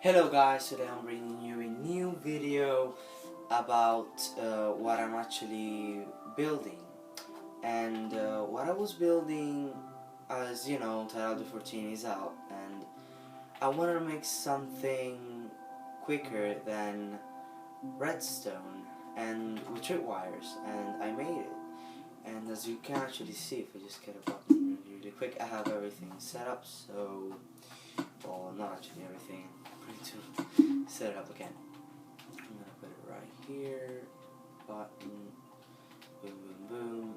Hello guys, today I'm bringing you a new video about what I'm actually building. And what I was building, as you know, Title 14 is out, and I wanted to make something quicker than redstone and with tripwires, and I made it. And as you can actually see, if I just get a button really quick, I have everything set up, so, well, not actually everything, I'm going to set it up again. I'm going to put it right here, button, boom, boom, boom,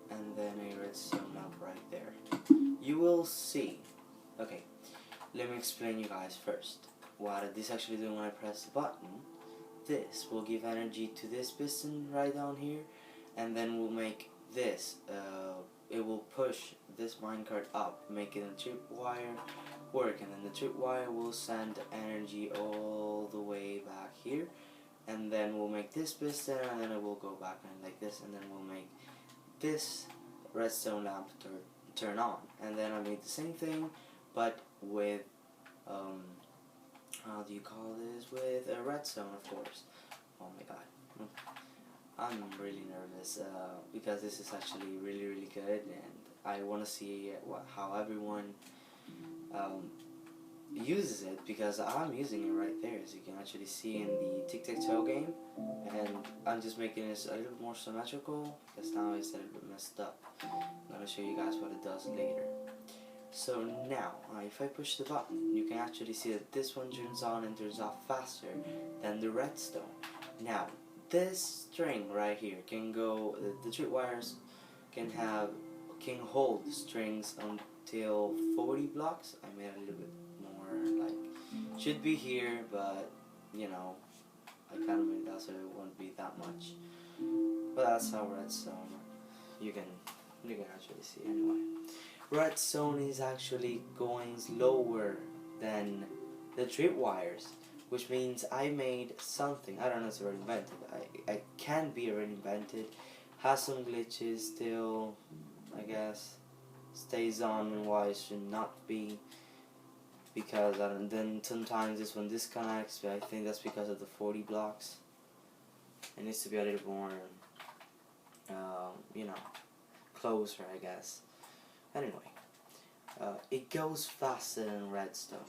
and then a redstone lamp right there. You will see, okay, let me explain you guys first. What this actually doing when I press the button, this will give energy to this piston right down here, and then we'll make this, it will push this minecart up, making the tripwire work, and then the tripwire will send energy all the way back here, and then we'll make this piston, and then it will go back and like this, and then we'll make this redstone lamp turn on. And then I made the same thing, but with how do you call this, with a redstone, of course. Oh my god, I'm really nervous because this is actually really good, and I want to see how everyone uses it, because I'm using it right there, as you can actually see in the tic-tac-toe game, and I'm just making this a little more symmetrical because now it's a little bit messed up. I'm going to show you guys what it does later. So now, if I push the button, you can actually see that this one turns on and turns off faster than the redstone. Now, this string right here can go, the tripwires can hold strings until 40 blocks. I made a little bit more, like, should be here, but, you know, I kind of made that so it won't be that much. But that's how redstone, you can actually see anyway. Redstone is actually going slower than the tripwires, which means I made something. I don't know if it's already invented. I can be already invented. Has some glitches still, I guess. Stays on and why it should not be. Because then sometimes this one disconnects, but I think that's because of the 40 blocks. It needs to be a little more, you know, closer, I guess. Anyway, it goes faster than redstone.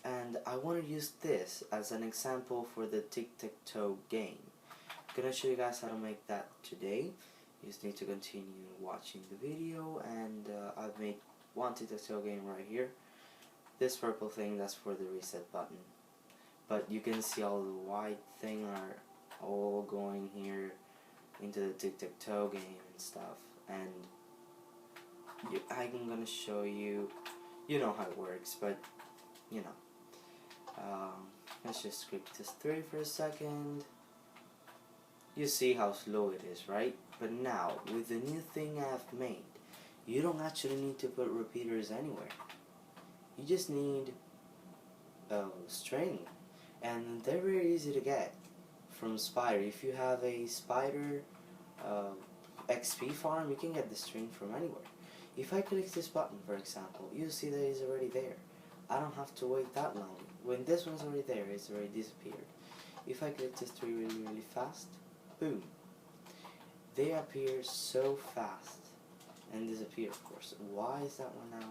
And I want to use this as an example for the tic-tac-toe game. I'm going to show you guys how to make that today. You just need to continue watching the video, and I've made one tic-tac-toe game right here. This purple thing, that's for the reset button. But you can see all the white thing are all going here into the tic-tac-toe game and stuff. And I'm going to show you, you know how it works, but you know. Let's just skip this through for a second. You see how slow it is, right? But now, with the new thing I've made, you don't actually need to put repeaters anywhere. You just need a string, and they're very easy to get from Spider. If you have a Spider XP farm, you can get the string from anywhere. If I click this button, for example, you see that it's already there. I don't have to wait that long. When this one's already there, it's already disappeared. If I click this tree really fast, boom. They appear so fast and disappear, of course. Why is that one now?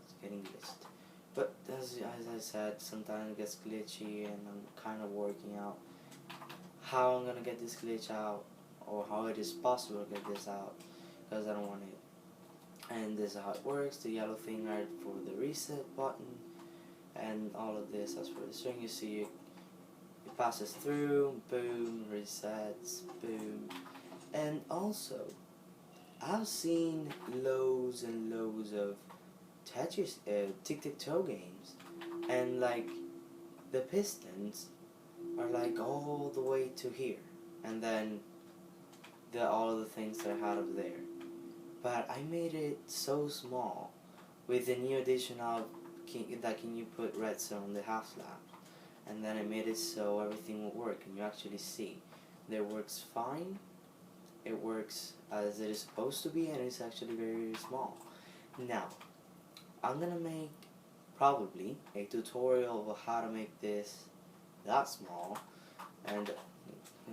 It's getting glitched. But as I said, sometimes it gets glitchy, and I'm kind of working out how I'm going to get this glitch out, or how it is possible to get this out, because I don't want it. And this is how it works. The yellow thing right for the reset button, and all of this as for the string. You see it passes through, boom, resets, boom. And also, I've seen loads and loads of Tetris, tic-tac-toe games, and like the pistons are like all the way to here, and then all of the things that I had up there. But I made it so small with the new addition of can you put redstone on the half slab, and then I made it so everything will work, and you actually see that it works fine. It works as it is supposed to be, and it's actually very small. Now I'm gonna make probably a tutorial of how to make this that small. And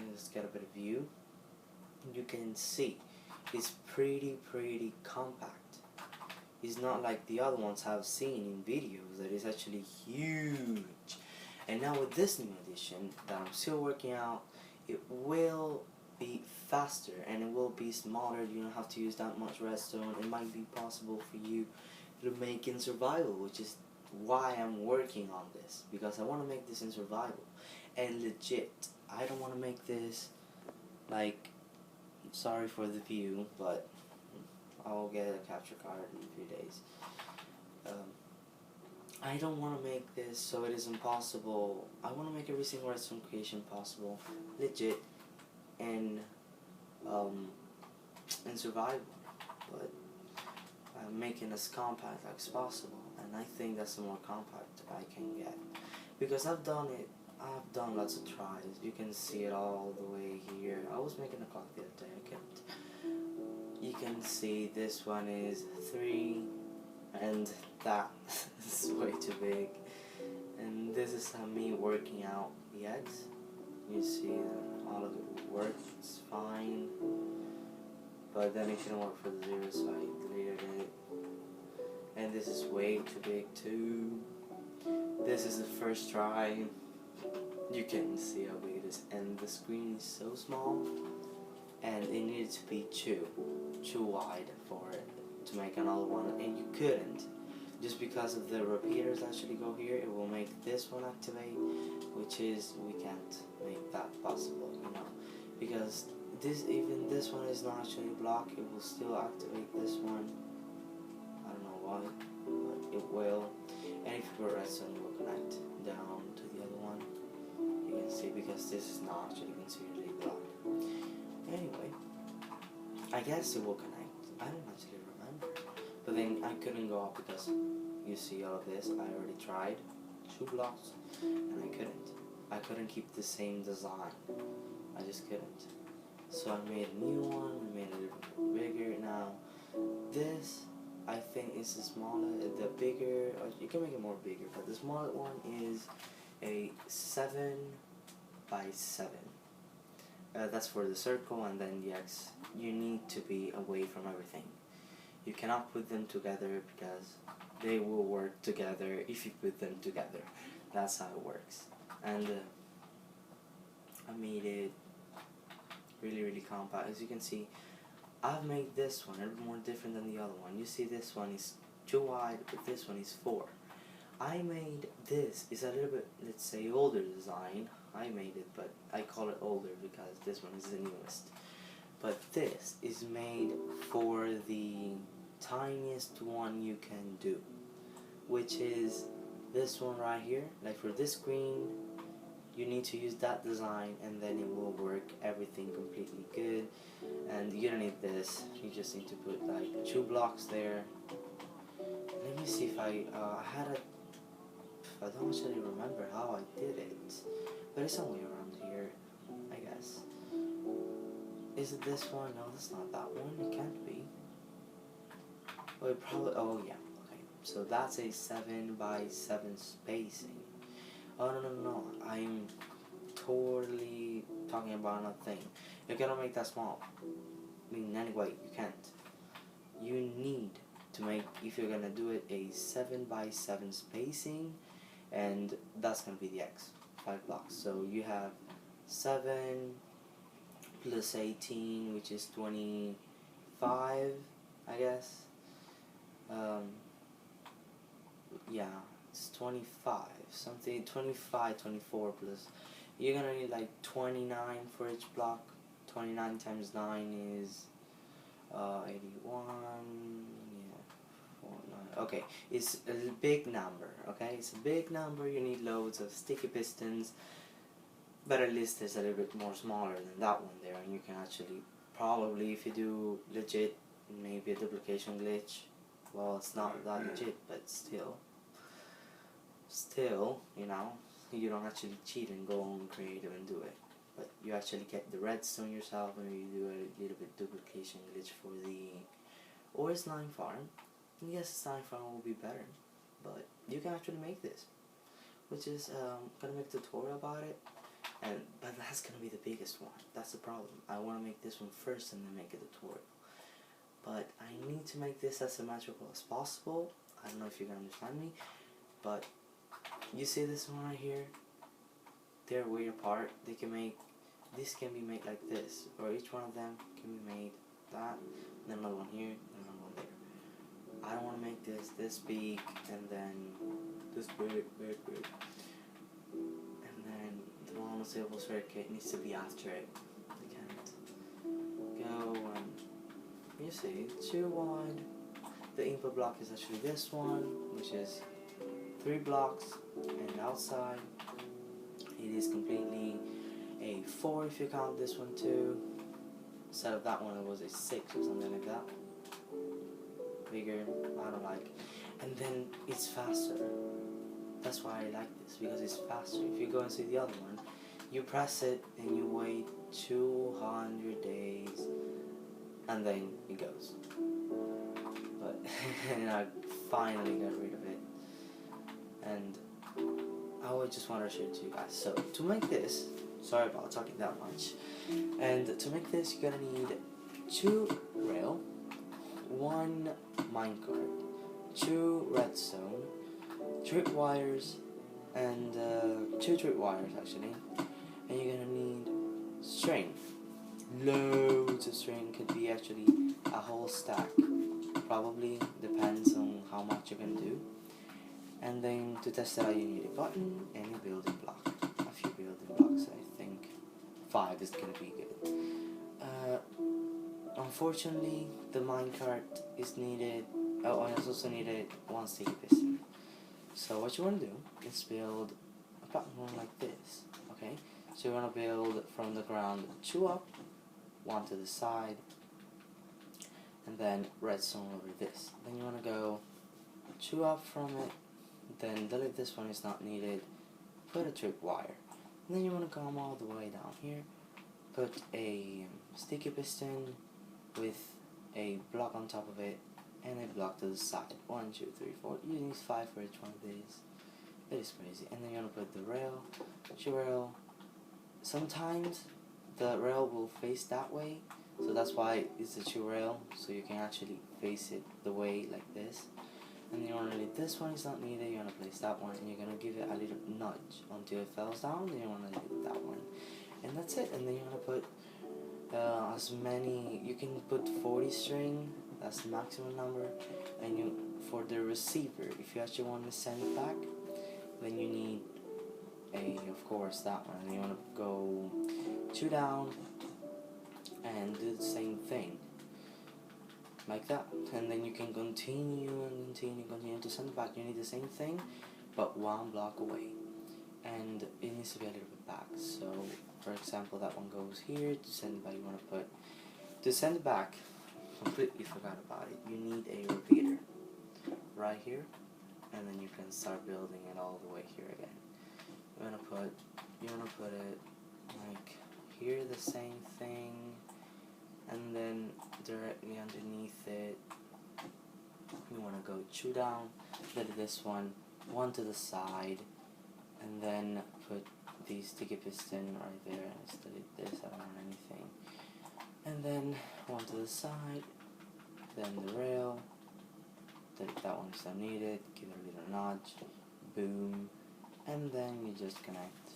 let's get a bit of view. You can see it's pretty compact. It's not like the other ones I've seen in videos that is actually huge. And now with this new edition that I'm still working out, it will be faster and it will be smaller. You don't have to use that much redstone. It might be possible for you to make in survival, which is why I'm working on this, because I want to make this in survival. And legit, I don't want to make this like, sorry for the view, but I'll get a capture card in a few days. I don't want to make this so it is impossible. I want to make every single redstone creation possible, legit, and survival. But I'm making as compact as possible, and I think that's the more compact I can get, because I've done it. I've done lots of tries. You can see it all the way here. I was making a clock the other day. I kept. You can see this one is 3. And that is way too big. And this is me working out the eggs. You see that all of it works fine. But then it couldn't work for the 0, so I deleted it. And this is way too big too. This is the first try. You can see how big it is. And the screen is so small. And it needed to be too wide for it to make another one, and you couldn't, just because of the repeaters actually go here. It will make this one activate, which is, we can't make that possible, you know, because even this one is not actually blocked. It will still activate this one. I don't know why, but it will. And if you put redstone, it will connect down to the other one. You can see, because this is not actually considered a block. Anyway, I guess it will connect. I don't actually remember. But then I couldn't go up, because you see all of this. I already tried 2 blocks and I couldn't keep the same design. I just couldn't. So I made a new one. I made it a little bigger. Now this, I think, is the smaller. The bigger, or you can make it more bigger, but the smaller one is a 7 by 7. That's for the circle, and then the X. You need to be away from everything. You cannot put them together, because they will work together if you put them together. That's how it works. And I made it really compact. As you can see, I've made this one a little more different than the other one. You see, this one is too wide, but this one is 4. I made this. It's a little bit, let's say, older design. I made it, but I call it older because this one is the newest. But this is made for the tiniest one you can do, which is this one right here. Like for this screen, you need to use that design, and then it will work everything completely good. And you don't need this. You just need to put like 2 blocks there. Let me see if I had a. I don't actually remember how I did it, but it's somewhere around here, I guess. Is it this one? No, that's not that one. It can't be. Oh, it probably. Oh yeah. Okay. So that's a 7 by 7 spacing. Oh no. I'm totally talking about another thing. You cannot make that small. I mean, anyway, you can't. You need to make, if you're gonna do it, a 7 by 7 spacing, and that's gonna be the X. 5 blocks. So you have 7 plus 18, which is 25, I guess. Yeah, it's 25, something, 25, 24 plus. You're gonna need like 29 for each block. 29 times 9 is 81. Yeah, 49. Okay, it's a big number. Okay, it's a big number. You need loads of sticky pistons, but at least it's a little bit more smaller than that one there, and you can actually probably, if you do legit, maybe a duplication glitch. Well, it's not that legit, but still, you know, you don't actually cheat and go on creative and do it, but you actually get the redstone yourself, and you do a little bit duplication glitch for the, or it's 9 farm. Yes, 9 farm will be better, but you can actually make this, which is gonna make a tutorial about it. But that's gonna be the biggest one. That's the problem. I want to make this one first and then make a tutorial. But I need to make this as symmetrical as possible. I don't know if you can understand me, but you see this one right here? They're way apart. They can make, this can be made like this, or each one of them can be made that, and then another one here, and another one there. I don't want to make this big, and then this big. And then the monotable circuit needs to be after it. I can't go and, you see, too wide. The input block is actually this one, which is 3 blocks, and outside it is completely a 4 if you count this one too. Instead of that one it was a 6 or something like that. Bigger, I don't like. And then it's faster. That's why I like this, because it's faster. If you go and see the other one, you press it and you wait 200 days and then it goes. But and I finally got rid of it. And I would just want to share it to you guys. So to make this, sorry about talking that much. And to make this, you're gonna need 2 rail, 1 minecart, 2 redstone, tripwires, and 2 tripwires actually. And you're gonna need string. Loads of string. Could be actually a whole stack. Probably depends on how much you can do. And then to test it out, you need a button and a building block. A few building blocks, I think 5 is gonna be good. Unfortunately, the minecart is needed. Oh, I also needed 1 sticky piston. So what you want to do is build a platform like this. Okay, so you want to build from the ground 2 up, 1 to the side, and then redstone over this. Then you want to go 2 up from it. Then delete this one, is not needed. Put a tripwire. And then you want to come all the way down here. Put a sticky piston with a block on top of it and a block to the side. 1, 2, 3, 4. You need 5 for each one of these. It is crazy. And then you want to put the rail, 2 rail. Sometimes the rail will face that way, so that's why it's a 2 rail, so you can actually face it the way like this. And you want to leave this one, is not needed. You want to place that one, and you're going to give it a little nudge until it falls down. Then you want to leave that one, and that's it. And then you want to put as many, you can put 40 string, that's the maximum number. And you, for the receiver, if you actually want to send it back, then you need of course that one. And you want to go 2 down and do the same thing like that, and then you can continue and continue to send it back. You need the same thing but 1 block away, and it needs to be a little bit back. So for example, that one goes here. To send it back, you want to put, to send it back, completely forgot about it, you need a repeater right here, and then you can start building it all the way here again. You want to put it like here, the same thing, and then directly underneath it you want to go 2 down, then this one, 1 to the side, and then put the sticky piston right there. Let's delete this, I don't want anything. And then 1 to the side, then the rail, delete that one is not needed, give it a little nudge, boom, and then you just connect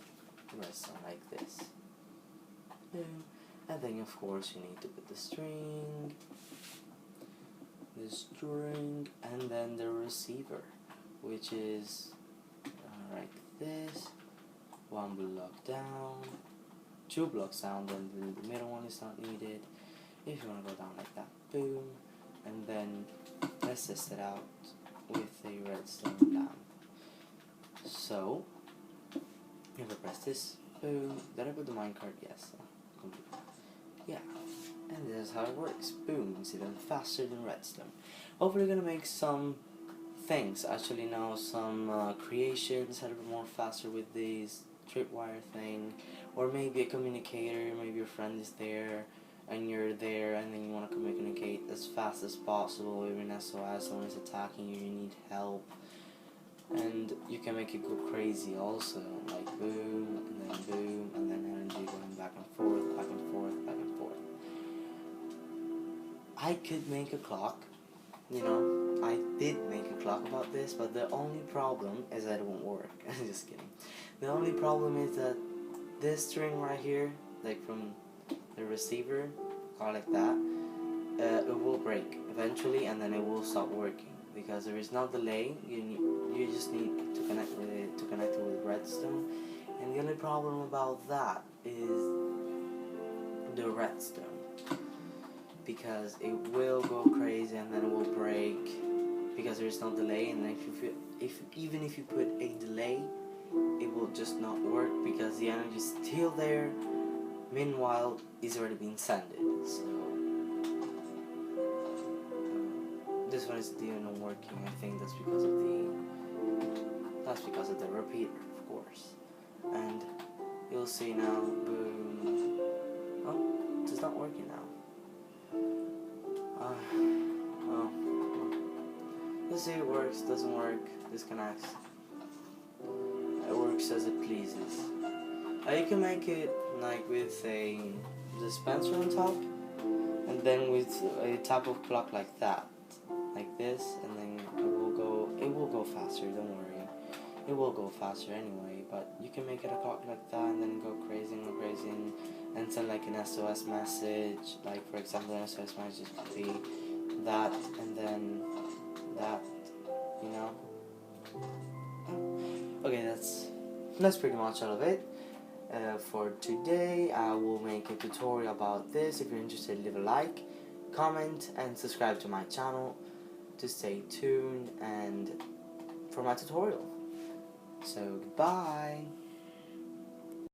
the rest on like this, boom. And then of course you need to put the string, and then the receiver, which is like this, 1 block down, 2 blocks down, then the middle one is not needed. If you want to go down like that, boom, and then let's test it out with a redstone down. So if I press this, boom, did I put the minecart? Yes, yeah, and this is how it works. Boom, it's even faster than redstone. Hopefully gonna make some things, actually now some creations a little bit more faster with this tripwire thing, or maybe a communicator. Maybe your friend is there and you're there, and then you want to communicate as fast as possible. Even SOS, someone is attacking you, you need help. And you can make it go crazy also, like boom, and then boom, and then energy going back and forth, back and forth, back and forth. I could make a clock, you know, I did make a clock about this, but the only problem is that it won't work. I'm just kidding. The only problem is that this string right here, like from the receiver, or like that, it will break eventually, and then it will stop working because there is no delay. You just need to connect it with redstone, and the only problem about that is the redstone, because it will go crazy and then it will break because there is no delay. And even if you put a delay, it will just not work because the energy is still there. Meanwhile, it's already been sended. So this one is still not working. I think that's because of the repeater, of course. And you'll see now, boom. Oh, it's not working now. Let's see if it works, doesn't work, disconnects. It works as it pleases. You can make it like with a dispenser on top, and then with a type of clock like that, like this, and then it will go faster, don't worry. It will go faster anyway, but you can make it a clock like that and then go crazy and send like an SOS message. Like for example, an SOS message could be that and then that, you know. Okay, that's pretty much all of it. For today, I will make a tutorial about this. If you're interested, leave a like, comment, and subscribe to my channel to stay tuned and for my tutorial. So goodbye.